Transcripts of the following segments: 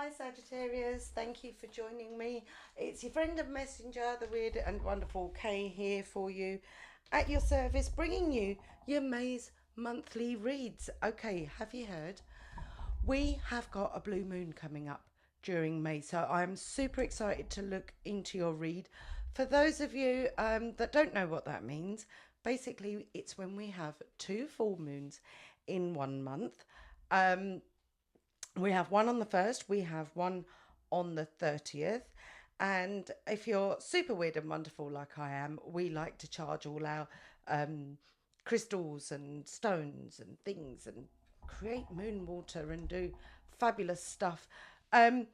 Hi Sagittarius, thank you for joining me. It's your friend and messenger, the weird and wonderful Kay, here for you at your service, bringing you your May's monthly reads. Okay, have you heard? We have got a blue moon coming up during May, so I'm super excited to look into your read. For those of you that don't know what that means, basically it's when we have two full moons in 1 month. Um, we have one on the 1st, we have one on the 30th. And if you're super weird and wonderful like I am, we like to charge all our um, crystals and stones and things and create moon water and do fabulous stuff. Um,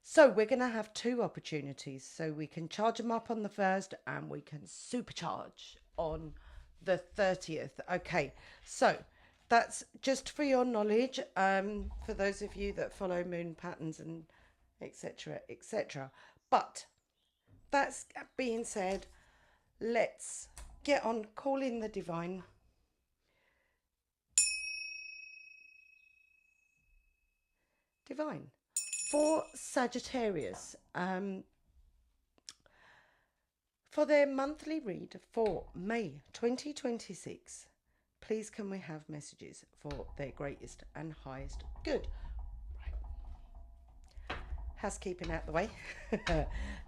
so we're going to have two opportunities. So we can charge them up on the 1st and we can supercharge on the 30th. Okay, so that's just for your knowledge, for those of you that follow moon patterns and etc. etc. But that's being said, let's get on calling the divine. Divine for Sagittarius, for their monthly read for May 2026. Please can we have messages for their greatest and highest good? Housekeeping out the way.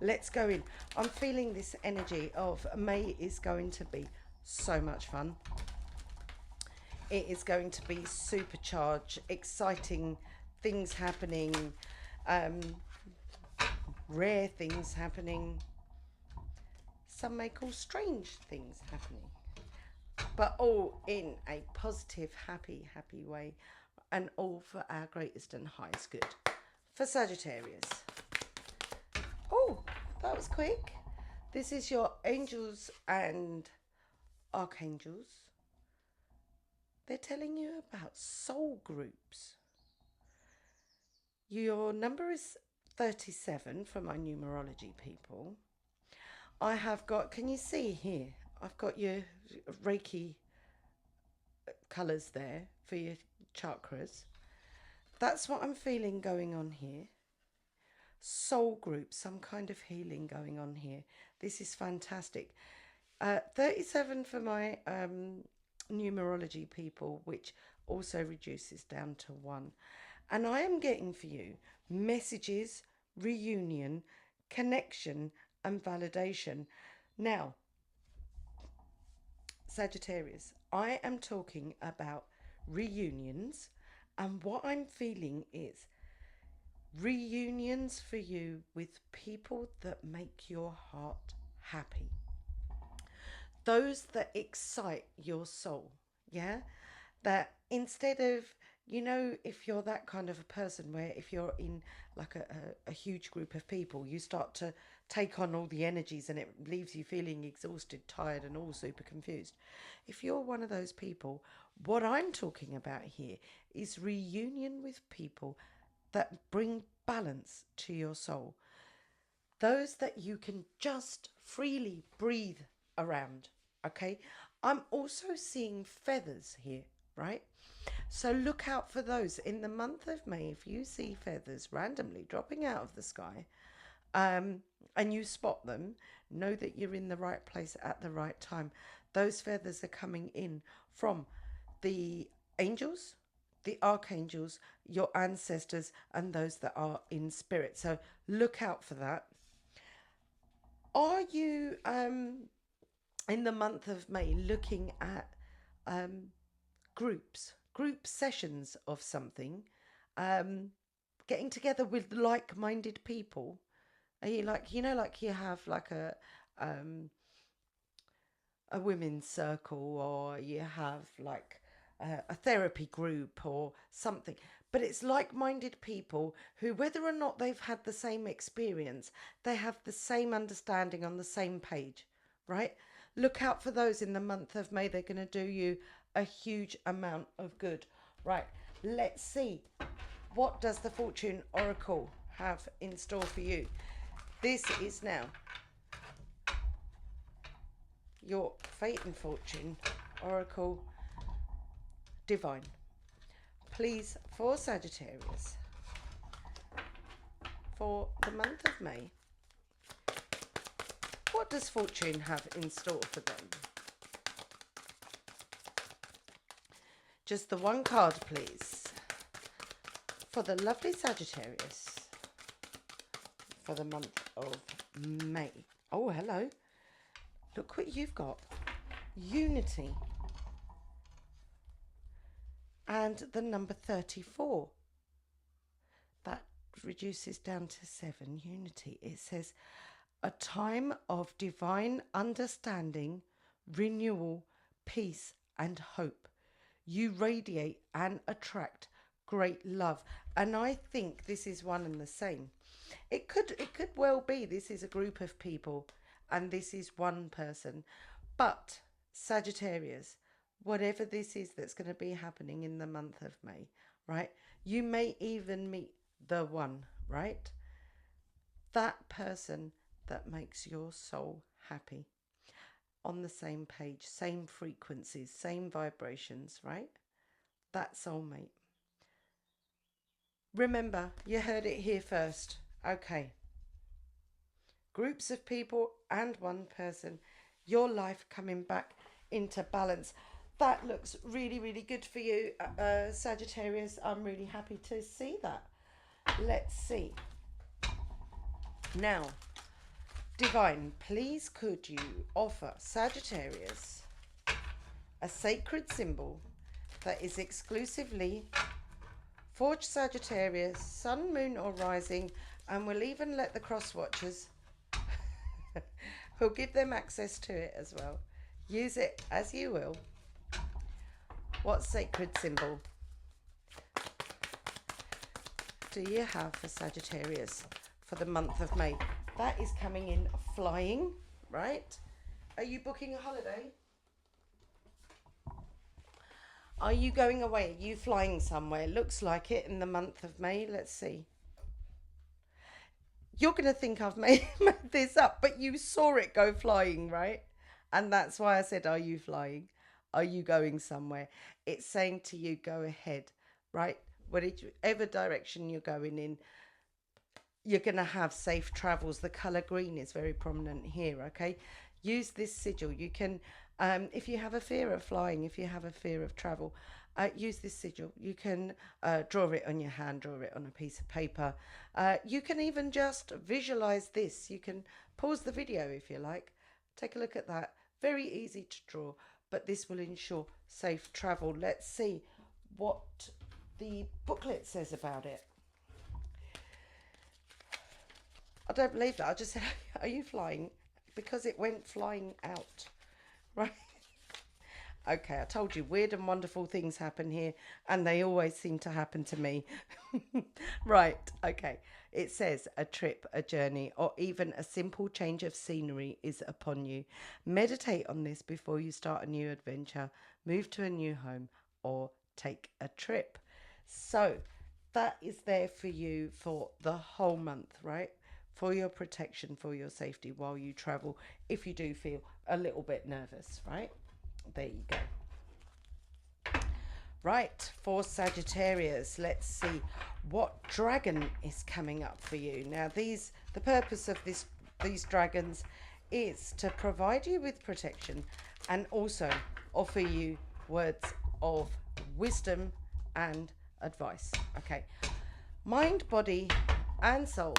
Let's go in. I'm feeling this energy of May is going to be so much fun. It is going to be supercharged, exciting things happening, um, rare things happening. Some may call strange things happening, but all in a positive, happy way, and all for our greatest and highest good. For Sagittarius. Oh, that was quick. This is your angels and archangels. They're telling you about soul groups. Your number is 37 for my numerology people. I have got, can you see here? I've got your Reiki colours there for your chakras. That's what I'm feeling going on here. Soul group, some kind of healing going on here. This is fantastic. 37 for my numerology people, which also reduces down to 1. And I am getting for you messages, reunion, connection, and validation. Now, Sagittarius, I am talking about reunions, and what I'm feeling is reunions for you with people that make your heart happy, those that excite your soul. Yeah, that instead of, if you're that kind of a person where if you're in like a huge group of people, you start to take on all the energies and it leaves you feeling exhausted, tired, and all super confused. If you're one of those people, what I'm talking about here is reunion with people that bring balance to your soul, those that you can just freely breathe around. Okay, I'm also seeing feathers here, right? So look out for those in the month of May. If you see feathers randomly dropping out of the sky, and you spot them, know that you're in the right place at the right time. Those feathers are coming in from the angels, the archangels, your ancestors, and those that are in spirit. So look out for that. Are you in the month of May looking at um, group sessions of something, getting together with like-minded people? Are you like, like you have like a women's circle, or you have like a therapy group or something, but it's like-minded people who, whether or not they've had the same experience, they have the same understanding, on the same page, right? Look out for those in the month of May. They're going to do you a huge amount of good. Right, let's see, what does the fortune oracle have in store for you? This is now your fate and fortune oracle divine. Please, for Sagittarius, for the month of May. What does fortune have in store for them? Just the one card, please, for the lovely Sagittarius for the month of May. Oh, hello. Look what you've got. Unity. And the number 34. That reduces down to 7. Unity. It says, a time of divine understanding, renewal, peace, and hope. You radiate and attract great love. And I think this is one and the same. It could well be this is a group of people and this is one person. But Sagittarius, whatever this is that's going to be happening in the month of May, right? You may even meet the one, right? That person that makes your soul happy. On the same page, same frequencies, same vibrations, right? That soulmate. Remember, you heard it here first. Okay. Groups of people and one person. Your life coming back into balance. That looks really, really good for you, Sagittarius. I'm really happy to see that. Let's see. Now, Divine, please could you offer Sagittarius a sacred symbol that is exclusively for Sagittarius, sun, moon or rising, and we'll even let the cross watchers, we'll give them access to it as well. Use it as you will. What sacred symbol do you have for Sagittarius for the month of May? That is coming in flying, right? Are you booking a holiday? Are you going away? Are you flying somewhere? Looks like it in the month of May. Let's see. You're going to think I've made this up, but you saw it go flying, right? And that's why I said, are you flying? Are you going somewhere? It's saying to you, go ahead, right? Whatever direction you're going in, you're going to have safe travels. The colour green is very prominent here, okay? Use this sigil. You can, if you have a fear of flying, if you have a fear of travel, use this sigil. You can draw it on your hand, draw it on a piece of paper. You can even just visualise this. You can pause the video if you like. Take a look at that. Very easy to draw, but this will ensure safe travel. Let's see what the booklet says about it. I don't believe that. I just said, are you flying? Because it went flying out, right? Okay, I told you, weird and wonderful things happen here, and they always seem to happen to me. Right, okay. It says a trip, a journey, or even a simple change of scenery is upon you. Meditate on this before you start a new adventure, move to a new home, or take a trip. So that is there for you for the whole month, right? For your protection, for your safety while you travel, if you do feel a little bit nervous, right? There you go. Right, for Sagittarius, let's see what dragon is coming up for you. Now, the purpose of these dragons is to provide you with protection and also offer you words of wisdom and advice. Okay, mind, body, and soul.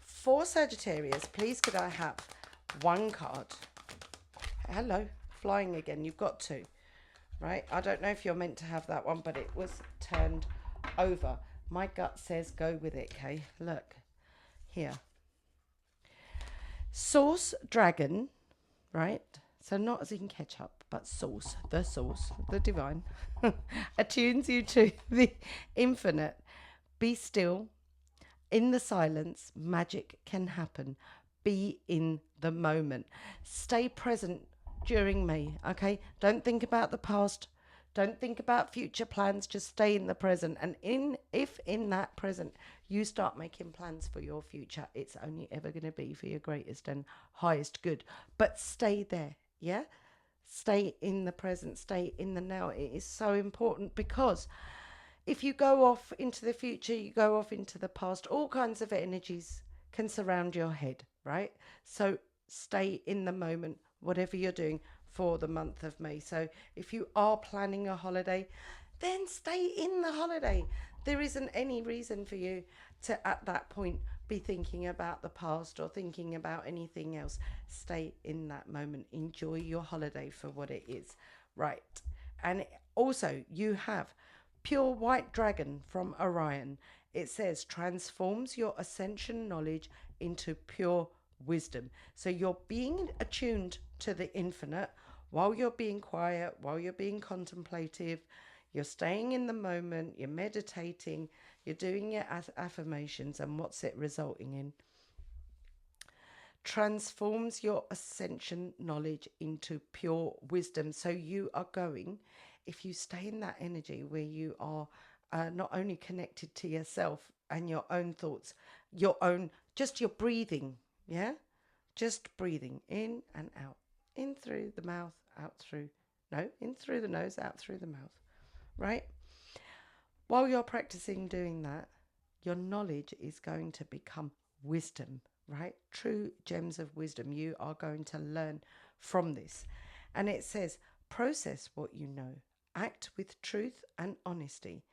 For Sagittarius, please could I have one card? Hello, flying again. You've got to, right? I don't know if you're meant to have that one, but it was turned over. My gut says go with it, okay? Look, here. Source dragon, right? So not as in ketchup, but source, the divine, attunes you to the infinite. Be still. In the silence, magic can happen. Be in the moment. Stay present during May, okay? Don't think about the past. Don't think about future plans. Just stay in the present. And if in that present you start making plans for your future, it's only ever going to be for your greatest and highest good. But stay there, yeah? Stay in the present. Stay in the now. It is so important because if you go off into the future, you go off into the past, all kinds of energies can surround your head, right? So stay in the moment, whatever you're doing for the month of May. So if you are planning a holiday, then stay in the holiday. There isn't any reason for you to, at that point, be thinking about the past or thinking about anything else. Stay in that moment. Enjoy your holiday for what it is. Right. And also, you have Pure White Dragon from Orion. It says transforms your ascension knowledge into pure wisdom. So you're being attuned to the infinite while you're being quiet, while you're being contemplative, you're staying in the moment, you're meditating, you're doing your affirmations, and what's it resulting in? Transforms your ascension knowledge into pure wisdom. So you are going, if you stay in that energy where you are not only connected to yourself and your own thoughts, your own, just your breathing, yeah? Just breathing in and out, in through the mouth, out through, no, in through the nose, out through the mouth, right? While you're practicing doing that, your knowledge is going to become wisdom, right? True gems of wisdom. You are going to learn from this. And it says, process what you know, act with truth and honesty.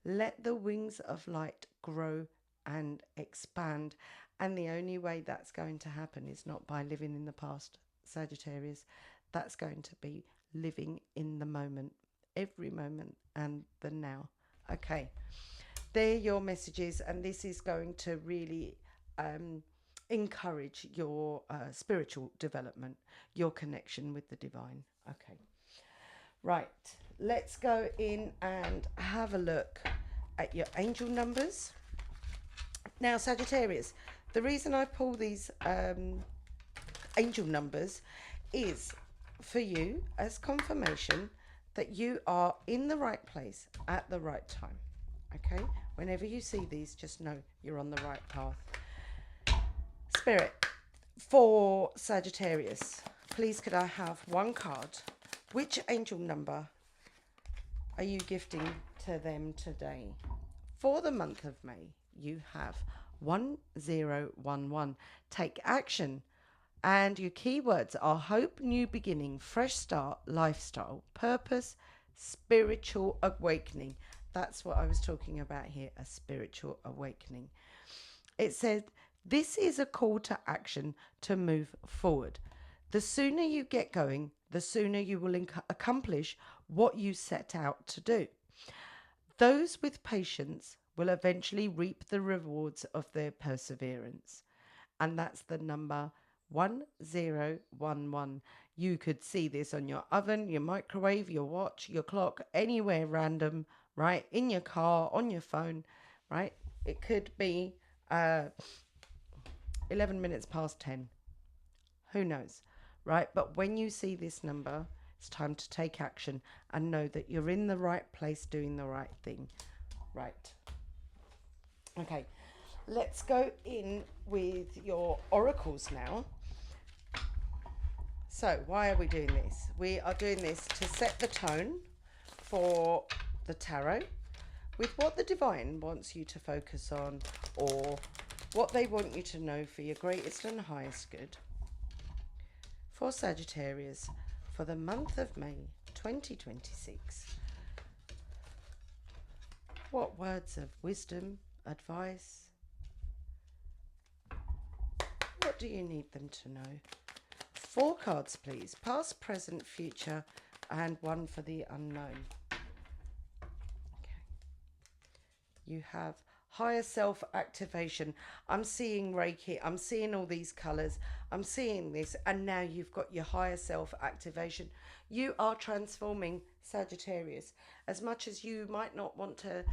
Let the wings of light grow and expand. And the only way that's going to happen is not by living in the past, Sagittarius. That's going to be living in the moment, every moment and the now. Okay, they're your messages, and this is going to really encourage your spiritual development, your connection with the divine. Okay, right, let's go in and have a look at your angel numbers. Now, Sagittarius, the reason I pull these angel numbers is for you as confirmation that you are in the right place at the right time. Okay? Whenever you see these, just know you're on the right path. Spirit, for Sagittarius, please could I have one card? Which angel number are you gifting to them today? For the month of May, you have 1011. Take action. And your keywords are hope, new beginning, fresh start, lifestyle, purpose, spiritual awakening. That's what I was talking about here, a spiritual awakening. It said, this is a call to action to move forward. The sooner you get going, the sooner you will accomplish what you set out to do. Those with patience will eventually reap the rewards of their perseverance. And that's the number 1011. You could see this on your oven, your microwave, your watch, your clock, anywhere random, right? In your car, on your phone, right? It could be 11 minutes past 10. Who knows, right? But when you see this number, it's time to take action and know that you're in the right place doing the right thing. Right. Okay. Let's go in with your oracles now. So, why are we doing this? We are doing this to set the tone for the tarot with what the divine wants you to focus on, or what they want you to know for your greatest and highest good. For Sagittarius, for the month of May 2026, what words of wisdom, advice, what do you need them to know? 4 cards, please. Past, present, future, and one for the unknown. Okay. You have higher self activation. I'm seeing Reiki. I'm seeing all these colors. I'm seeing this. And now you've got your higher self activation. You are transforming, Sagittarius. As much as you might not want to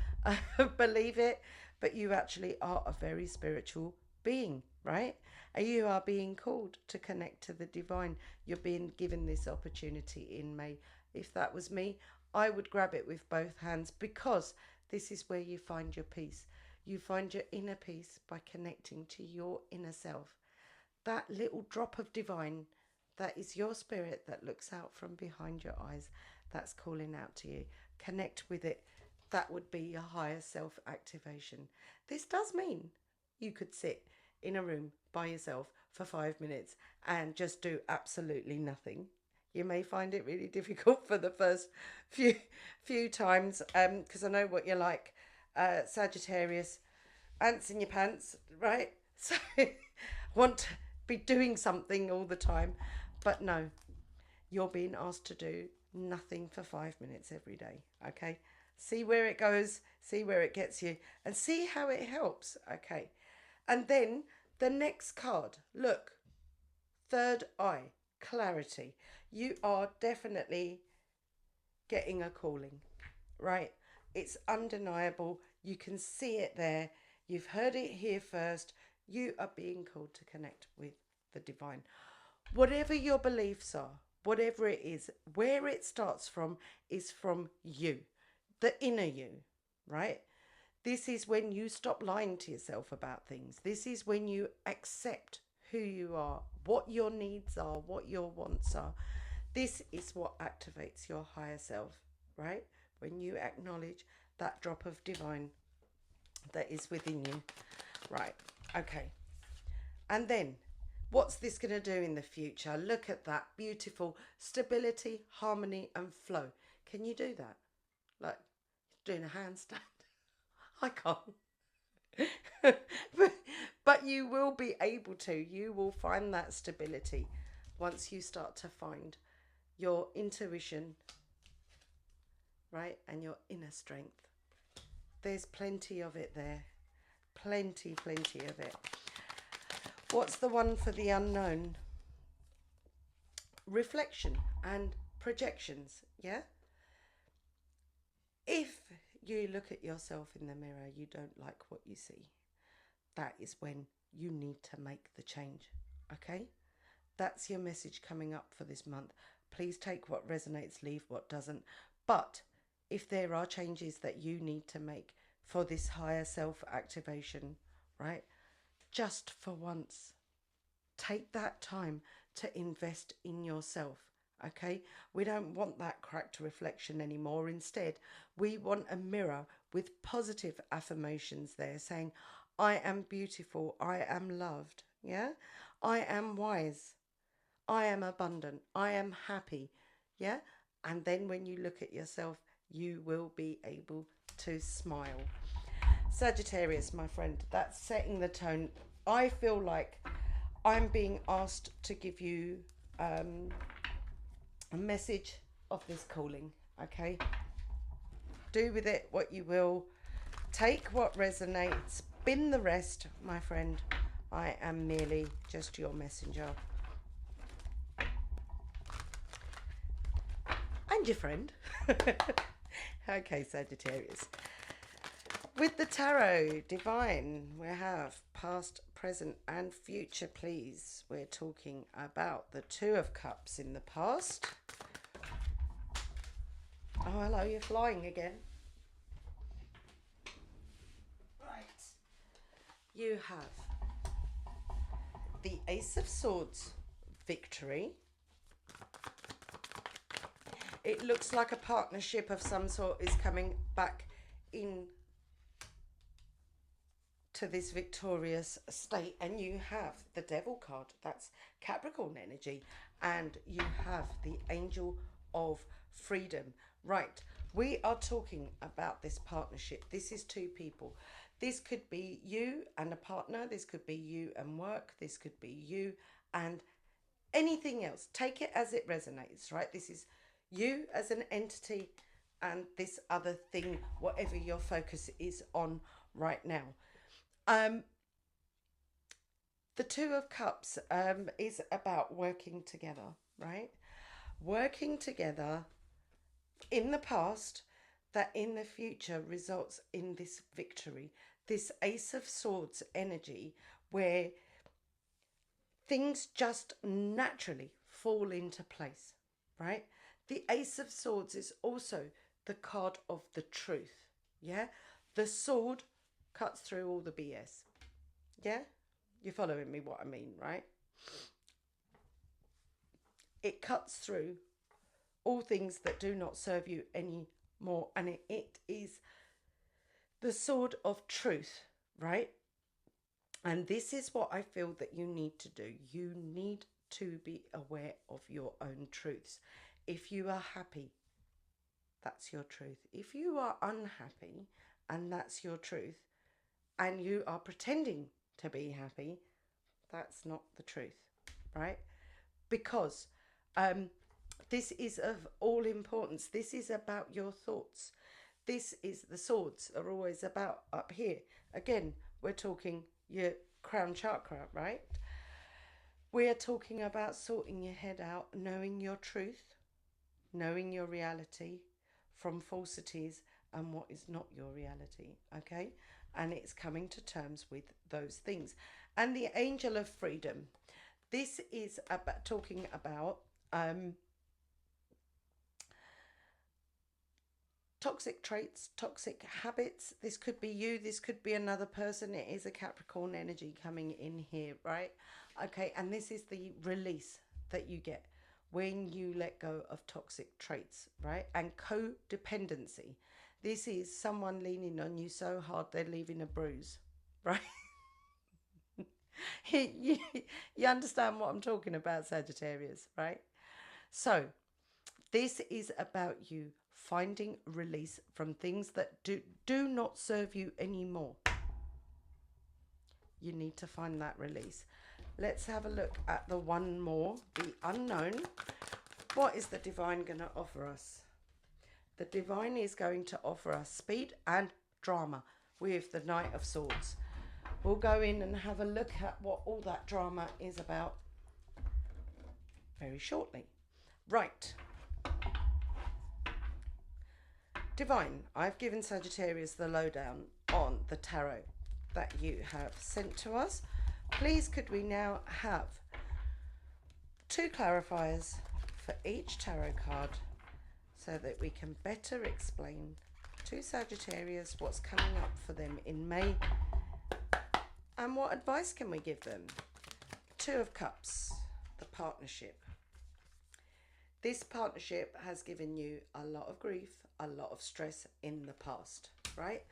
believe it, but you actually are a very spiritual being, right? And you are being called to connect to the divine. You're being given this opportunity in May. If that was me, I would grab it with both hands, because this is where you find your peace. You find your inner peace by connecting to your inner self. That little drop of divine, that is your spirit that looks out from behind your eyes, that's calling out to you. Connect with it. that would be your higher self activation. This does mean you could sit in a room by yourself for 5 minutes and just do absolutely nothing. You may find it really difficult for the first few times, because I know what you're like, Sagittarius, ants in your pants, right? So want to be doing something all the time, but no, you're being asked to do nothing for 5 minutes every day. Okay, see where it goes, see where it gets you, and see how it helps. Okay, and then the next card, look, third eye, clarity. You are definitely getting a calling, right? It's undeniable. You can see it there. You've heard it here first. You are being called to connect with the divine. Whatever your beliefs are, whatever it is, where it starts from is from you, the inner you, right? This is when you stop lying to yourself about things. This is when you accept who you are, what your needs are, what your wants are. This is what activates your higher self, right? When you acknowledge that drop of divine that is within you. Right, okay. And then, what's this going to do in the future? Look at that beautiful stability, harmony, and flow. Can you do that? Like doing a handstand? I can't. but you will be able to. You will find that stability once you start to find your intuition, right? And your inner strength. There's plenty of it there. Plenty of it. What's the one for the unknown? Reflection and projections, yeah? If you look at yourself in the mirror, you don't like what you see, that is when you need to make the change, okay? That's your message coming up for this month. Please take what resonates, leave what doesn't. But if there are changes that you need to make for this higher self activation, right? Just for once, take that time to invest in yourself. Okay, we don't want that cracked reflection anymore. Instead, we want a mirror with positive affirmations there saying, I am beautiful, I am loved, yeah, I am wise, I am abundant, I am happy, yeah. And then when you look at yourself, you will be able to smile. Sagittarius, my friend, that's setting the tone. I feel like I'm being asked to give you a message of this calling, okay? Do with it what you will. Take what resonates, bin the rest, my friend. I am merely just your messenger. And your friend. Okay, Sagittarius. With the tarot divine, we have past, present, and future, please. We're talking about the Two of Cups in the past. Oh, hello, you're flying again. Right. You have the Ace of Swords, victory. It looks like a partnership of some sort is coming back in to this victorious state, and you have the Devil card, that's Capricorn energy, and you have the Angel of Freedom. Right, we are talking about this partnership. This is two people. This could be you and a partner, this could be you and work, this could be you and anything else. Take it as it resonates, right? This is you as an entity and this other thing, whatever your focus is on right now. The Two of Cups is about working together, right? Working together in the past that in the future results in this victory, this Ace of Swords energy where things just naturally fall into place, right? The Ace of Swords is also the card of the truth, yeah? The sword cuts through all the BS, yeah? You're following me what I mean, right? It cuts through all things that do not serve you anymore, and it is the sword of truth, right? And this is what I feel that you need to do. You need to be aware of your own truths. If you are happy, that's your truth. If you are unhappy and that's your truth, and you are pretending to be happy, that's not the truth, right? Because this is of all importance. This is about your thoughts. This is, the swords are always about up here. Again, we're talking your crown chakra, right? We're talking about sorting your head out, knowing your truth, knowing your reality from falsities and what is not your reality, okay? And it's coming to terms with those things. And the angel of freedom, this is about talking about toxic traits, toxic habits. This could be you, this could be another person. It is a Capricorn energy coming in here, right? Okay, and this is the release that you get when you let go of toxic traits, right? And codependency. This is someone leaning on you so hard they're leaving a bruise, right? you, you understand what I'm talking about, Sagittarius, right? So this is about you finding release from things that do not serve you anymore. You need to find that release. Let's have a look at the one more, the unknown. What is the divine going to offer us? The divine is going to offer us speed and drama with the Knight of Swords. We'll go in and have a look at what all that drama is about very shortly. Right. Divine, I've given Sagittarius the lowdown on the tarot that you have sent to us. Please could we now have 2 clarifiers for each tarot card so that we can better explain to Sagittarius what's coming up for them in May and what advice can we give them. 2 of Cups, the partnership. This partnership has given you a lot of grief, a lot of stress in the past, right?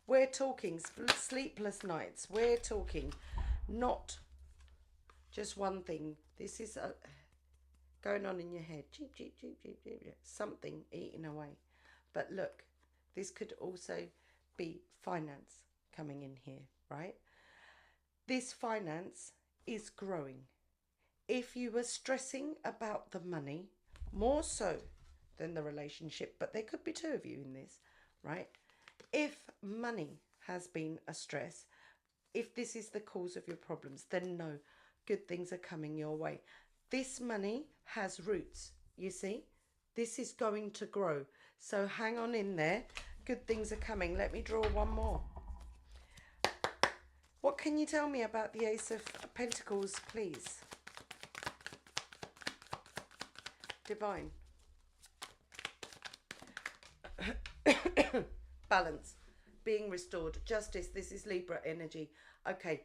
We're talking sleepless nights. We're talking not just one thing. This is going on in your head. Cheep, cheep, cheep, cheep, cheep. Something eating away. But look, this could also be finance coming in here, right? This finance is growing. If you were stressing about the money, more so than the relationship, but there could be 2 of you in this, right? If money has been a stress, if this is the cause of your problems, then no, good things are coming your way. This money has roots, you see? This is going to grow. So hang on in there. Good things are coming. Let me draw one more. What can you tell me about the Ace of Pentacles, please? Divine. Balance. Being restored. Justice. This is Libra energy. Okay.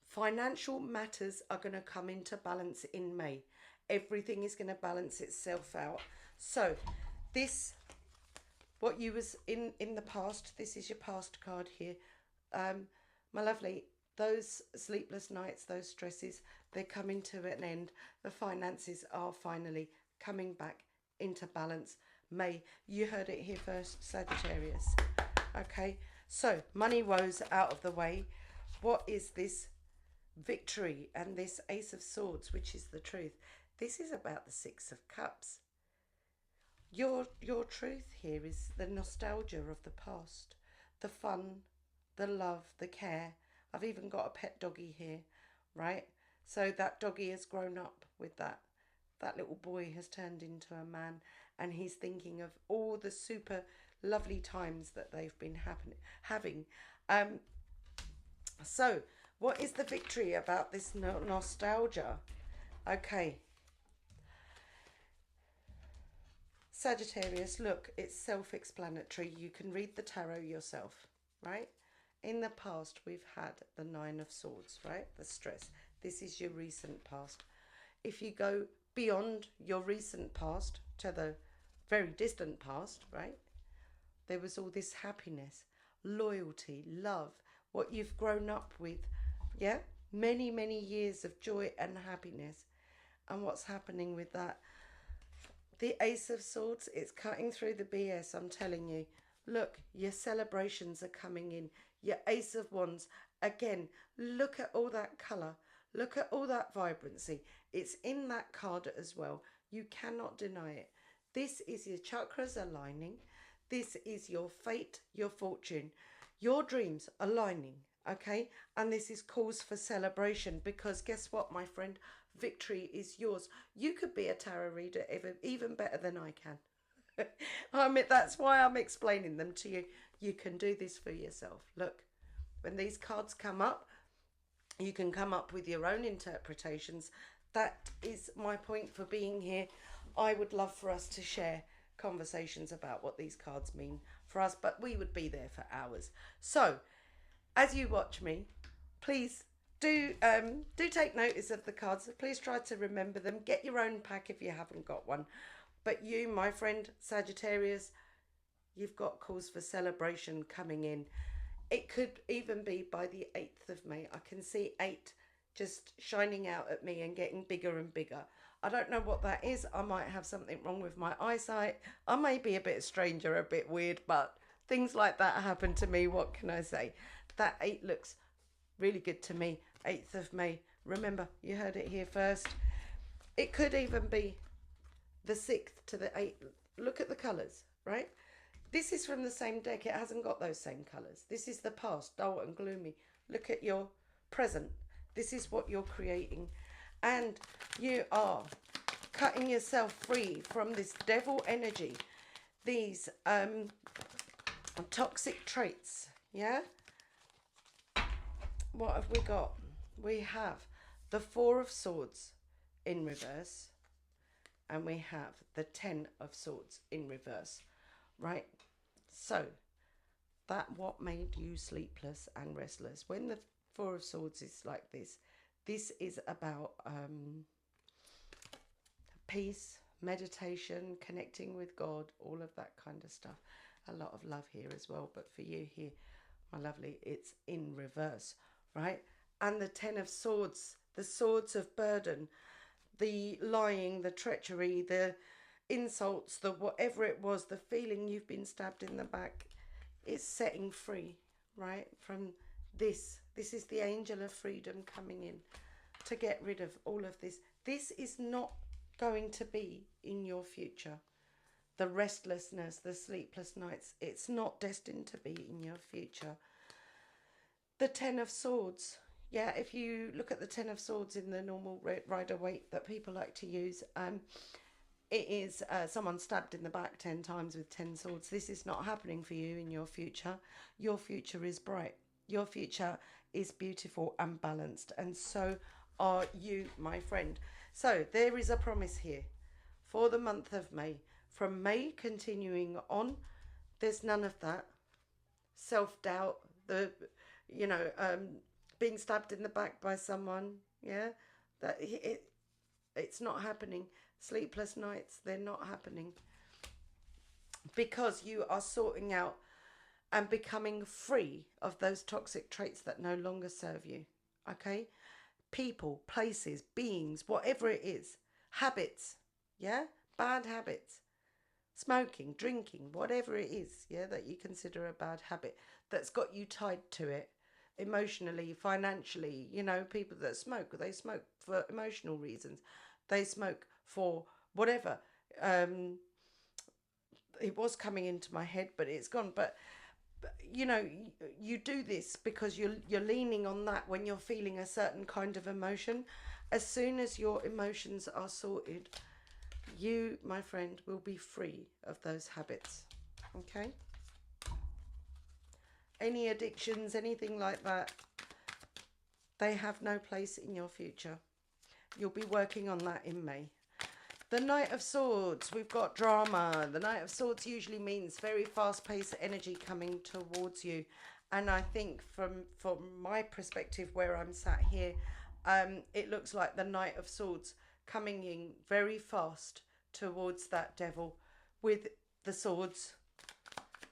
Financial matters are going to come into balance in May. Everything is going to balance itself out. So this, what you was in the past, this is your past card here. My lovely, those sleepless nights, those stresses, they're coming to an end. The finances are finally coming back into balance. May, you heard it here first, Sagittarius. Okay, so money woes out of the way. What is this victory and this Ace of Swords, which is the truth? This is about the 6 of Cups. Your truth here is the nostalgia of the past, the fun, the love, the care. I've even got a pet doggy here, right? So that doggy has grown up with that. That little boy has turned into a man, and he's thinking of all the super lovely times that they've been having. So what is the victory about this nostalgia? Okay. Sagittarius, look, it's self-explanatory. You can read the tarot yourself, right? In the past, we've had the 9 of Swords, right? The stress. This is your recent past. If you go beyond your recent past to the very distant past, right? There was all this happiness. loyalty, love, what you've grown up with. Yeah, many, many years of joy and happiness. And what's happening with that? The Ace of Swords, it's cutting through the BS, I'm telling you. Look, your celebrations are coming in. Your Ace of Wands, again, look at all that colour. Look at all that vibrancy. It's in that card as well. You cannot deny it. This is your chakras aligning. This is your fate, your fortune, your dreams aligning, okay? And this is cause for celebration, because guess what, my friend? Victory is yours. You could be a tarot reader even better than I can. I mean, that's why I'm explaining them to you. You can do this for yourself. Look, when these cards come up, you can come up with your own interpretations. That is my point for being here. I would love for us to share conversations about what these cards mean for us, but we would be there for hours. So, as you watch me, please do take notice of the cards. Please try to remember them. Get your own pack if you haven't got one. But you, my friend Sagittarius, you've got cause for celebration coming in. It could even be by the 8th of May. I can see 8 just shining out at me and getting bigger and bigger. I don't know what that is. I might have something wrong with my eyesight. I may be a bit strange or a bit weird, but things like that happen to me. What can I say? That 8 looks really good to me. 8th of May. Remember, you heard it here first. It could even be the 6th to the 8th. Look at the colours, right? This is from the same deck. It hasn't got those same colours. This is the past, dull and gloomy. Look at your present. This is what you're creating. And you are cutting yourself free from this devil energy. These toxic traits, yeah? What have we got? We have the 4 of Swords in reverse. And we have the 10 of Swords in reverse. Right? So, that what made you sleepless and restless. When the 4 of Swords is like this is about peace, meditation, connecting with God, all of that kind of stuff. A lot of love here as well. But for you here, my lovely, it's in reverse, right? And the 10 of Swords, the swords of burden, the lying, the treachery, the insults, the whatever it was, the feeling you've been stabbed in the back, is setting free, right? From this. This is the angel of freedom coming in to get rid of all of this. This is not going to be in your future. The restlessness, the sleepless nights, it's not destined to be in your future. The 10 of Swords. Yeah, if you look at the 10 of Swords in the normal Rider-Waite that people like to use, it is someone stabbed in the back 10 times with 10 swords. This is not happening for you in your future. Your future is bright. Your future is beautiful and balanced. And so are you, my friend. So there is a promise here for the month of May. From May continuing on, there's none of that. Self-doubt, being stabbed in the back by someone. Yeah, that it's not happening. Sleepless nights, they're not happening, because you are sorting out and becoming free of those toxic traits that no longer serve you. Okay? People, places, beings, whatever it is, habits, yeah? Bad habits, smoking, drinking, whatever it is, yeah, that you consider a bad habit that's got you tied to it emotionally, financially. You know, people that smoke, they smoke for emotional reasons. They smoke for whatever. It was coming into my head, but it's gone. But you know, you do this because you're leaning on that when you're feeling a certain kind of emotion. As soon as your emotions are sorted, you, my friend, will be free of those habits. Okay? Any addictions, anything like that, they have no place in your future. You'll be working on that in May. The Knight of Swords, we've got drama. The Knight of Swords usually means very fast-paced energy coming towards you. And I think from my perspective, where I'm sat here, it looks like the Knight of Swords coming in very fast towards that devil with the swords.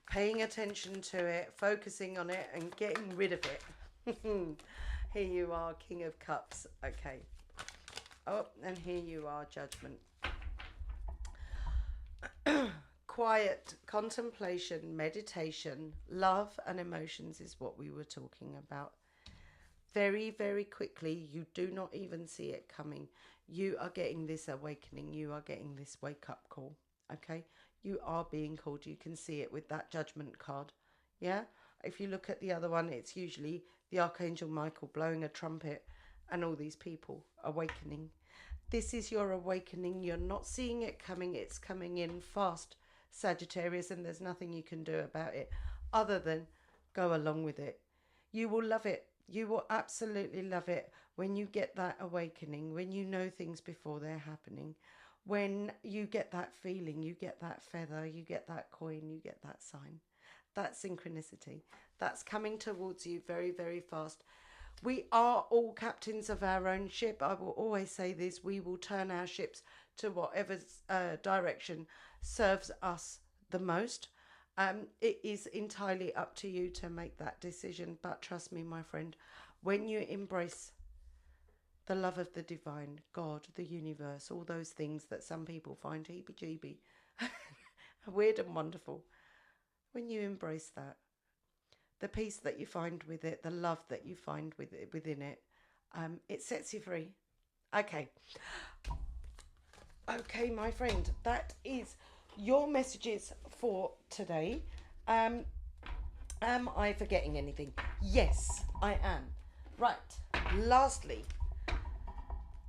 paying attention to it, focusing on it, and getting rid of it. Here you are, King of Cups. Okay. Oh, and here you are, Judgment. Quiet contemplation, meditation, love, and emotions is what we were talking about. Very, very quickly, you do not even see it coming. You are getting this awakening. You are getting this wake up call. Okay? You are being called. You can see it with that Judgment card. Yeah? If you look at the other one, it's usually the Archangel Michael blowing a trumpet and all these people awakening. This is your awakening. You're not seeing it coming. It's coming in fast, Sagittarius, and there's nothing you can do about it other than go along with it. You will love it. You will absolutely love it when you get that awakening, when you know things before they're happening, when you get that feeling, you get that feather, you get that coin, you get that sign. That's synchronicity. That's coming towards you very, very fast. We are all captains of our own ship. I will always say this. We will turn our ships to whatever direction serves us the most. It is entirely up to you to make that decision. But trust me, my friend, when you embrace the love of the divine, God, the universe, all those things that some people find heebie-jeebie, weird and wonderful, when you embrace that, the peace that you find with it, the love that you find with it, within it, it sets you free. Okay. Okay, my friend, that is your messages for today. Am I forgetting anything? Yes, I am. Right. Lastly,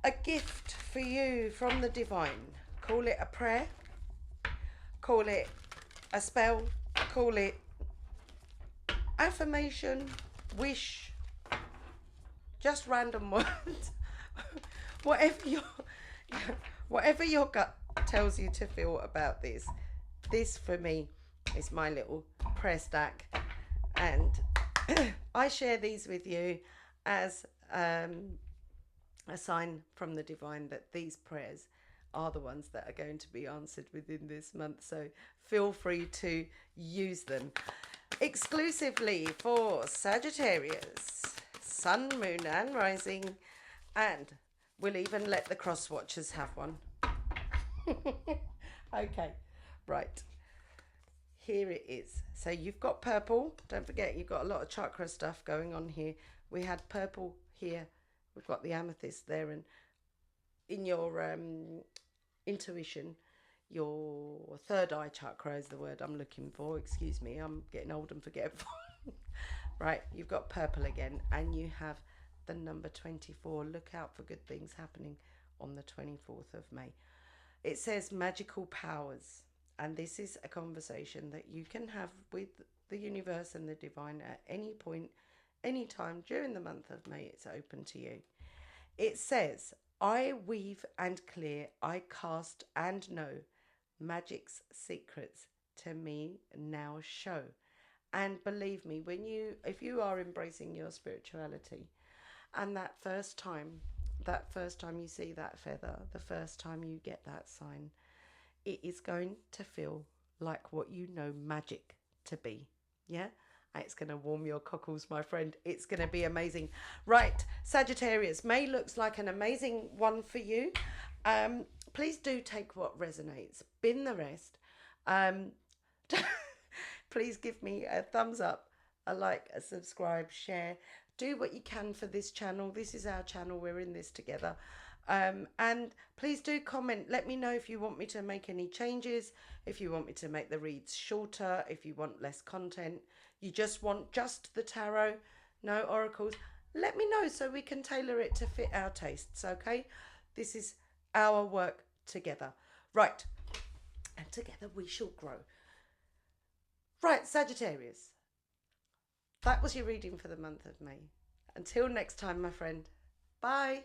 a gift for you from the divine. Call it a prayer. Call it a spell. Call it affirmation, wish, just random words. whatever your gut tells you to feel about this. This for me is my little prayer stack, and I share these with you as a sign from the divine that these prayers are the ones that are going to be answered within this month. So feel free to use them. Exclusively for Sagittarius, Sun, Moon and Rising, and we'll even let the cross watchers have one. Okay, right, here it is. So you've got purple. Don't forget, you've got a lot of chakra stuff going on here. We had purple here, we've got the amethyst there, and in your intuition, your third eye chakra is the word I'm looking for. Excuse me, I'm getting old and forgetful. Right, you've got purple again, and you have the number 24. Look out for good things happening on the 24th of May. It says magical powers, and this is a conversation that you can have with the universe and the divine at any point, any time during the month of May. It's open to you. It says, I weave and clear, I cast and know, magic's secrets to me now show. And believe me, if you are embracing your spirituality, and that first time you see that feather, the first time you get that sign, it is going to feel like what you know magic to be. Yeah? It's going to warm your cockles, my friend. It's going to be amazing. Right, Sagittarius, May looks like an amazing one for you. Please do take what resonates. Bin the rest. Please give me a thumbs up, a like, a subscribe, share. Do what you can for this channel. This is our channel. We're in this together. And please do comment. Let me know if you want me to make any changes, if you want me to make the reads shorter, if you want less content, you just want just the tarot, no oracles. Let me know so we can tailor it to fit our tastes, okay? This is our work together. Right, and together we shall grow. Right, Sagittarius, that was your reading for the month of May. Until next time, my friend. Bye.